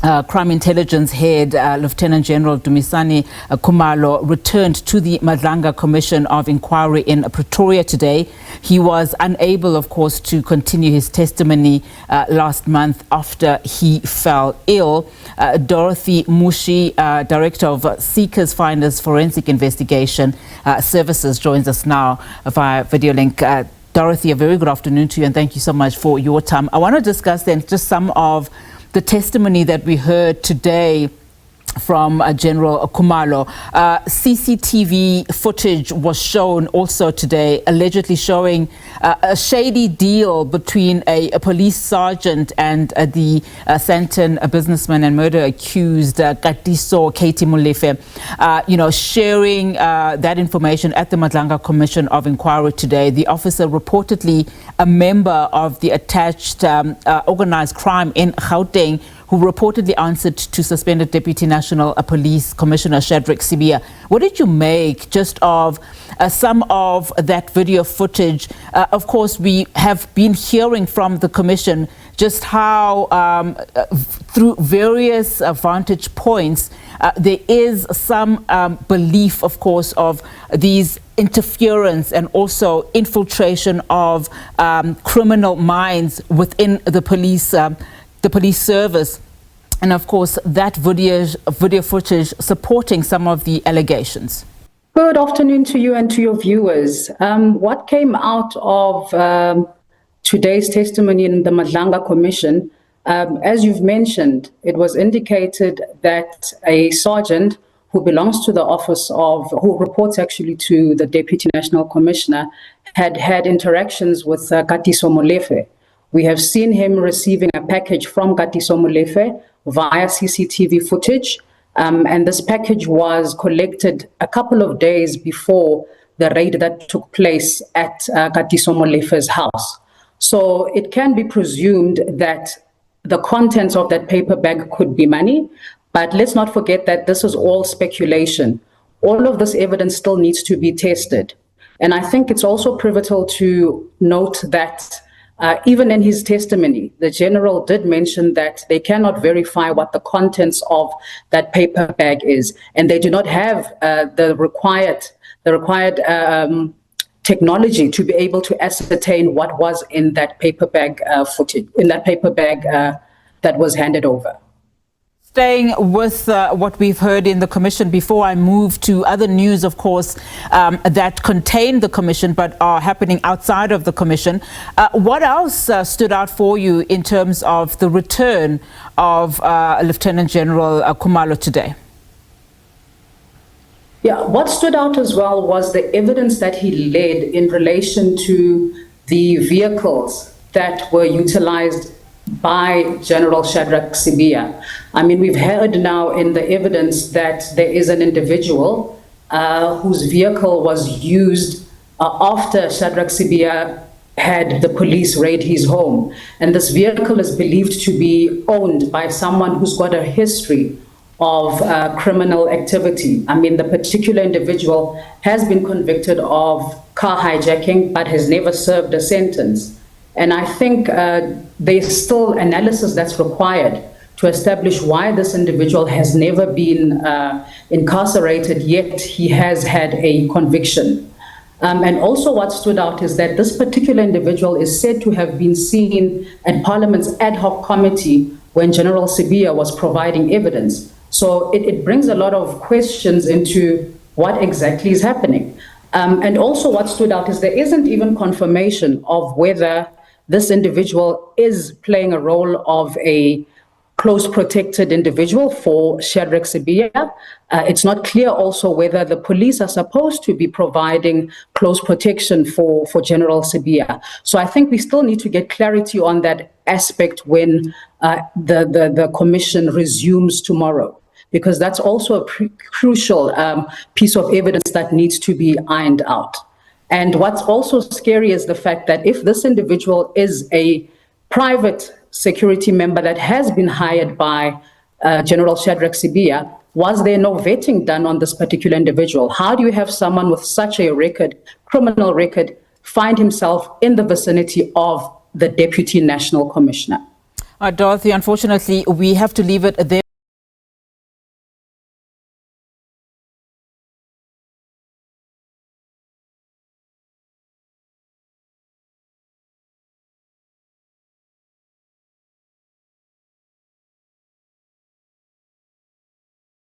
Crime Intelligence Head, Lieutenant General Dumisani Khumalo, returned to the Madlanga Commission of Inquiry in Pretoria today. He was unable, of course, to continue his testimony last month after he fell ill. Dorothy Mmushi, Director of Seekers Finders Forensic Investigation Services, joins us now via video link. Dorothy, a very good afternoon to you, and thank you so much for your time. I want to discuss then just some of the testimony that we heard today from General Khumalo. CCTV footage was shown also today, allegedly showing a shady deal between a police sergeant and the Santon businessman and murder accused Katiso Katie Molefe, sharing that information at the Madlanga Commission of Inquiry today. The officer, reportedly a member of the attached organized crime in Gauteng, who reportedly answered to suspended Deputy National Police Commissioner Shadrack Sibiya. What did you make just of some of that video footage? Of course, we have been hearing from the Commission just how, through various vantage points, there is some belief, of course, of these interference and also infiltration of criminal minds within the police service, and of course that video footage supporting some of the allegations. Good afternoon to you and to your viewers. What came out of today's testimony in the Madlanga Commission, as you've mentioned, it was indicated that a sergeant who belongs to the office of, who reports actually to the Deputy National Commissioner, had had interactions with Katiso Molefe. We have seen him receiving a package from Katiso Molefe via CCTV footage, and this package was collected a couple of days before the raid that took place at Katiso Molefe's house. So it can be presumed that the contents of that paper bag could be money, but let's not forget that this is all speculation. All of this evidence still needs to be tested. And I think it's also pivotal to note that even in his testimony, the general did mention that they cannot verify what the contents of that paper bag is, and they do not have the required technology to be able to ascertain what was in that paper bag footage, in that paper bag that was handed over. Staying with what we've heard in the Commission, before I move to other news, of course, that contain the Commission but are happening outside of the Commission, what else stood out for you in terms of the return of Lieutenant General Khumalo today? Yeah, what stood out as well was the evidence that he led in relation to the vehicles that were utilized by General Shadrack Sibiya. I mean, we've heard now in the evidence that there is an individual whose vehicle was used after Shadrack Sibiya had the police raid his home. And this vehicle is believed to be owned by someone who's got a history of criminal activity. I mean, the particular individual has been convicted of car hijacking, but has never served a sentence. And I think there's still analysis that's required to establish why this individual has never been incarcerated, yet he has had a conviction. And also what stood out is that this particular individual is said to have been seen at Parliament's ad hoc committee when General Sibiya was providing evidence. So it brings a lot of questions into what exactly is happening. And also what stood out is there isn't even confirmation of whether this individual is playing a role of a close protected individual for Shadrack Sibiya. It's not clear also whether the police are supposed to be providing close protection for General Sibiya. So I think we still need to get clarity on that aspect when the commission resumes tomorrow, because that's also a crucial piece of evidence that needs to be ironed out. And what's also scary is the fact that if this individual is a private security member that has been hired by General Shadrack Sibiya, was there no vetting done on this particular individual? How do you have someone with such a record, criminal record, find himself in the vicinity of the Deputy National Commissioner? Dorothy, unfortunately, we have to leave it there.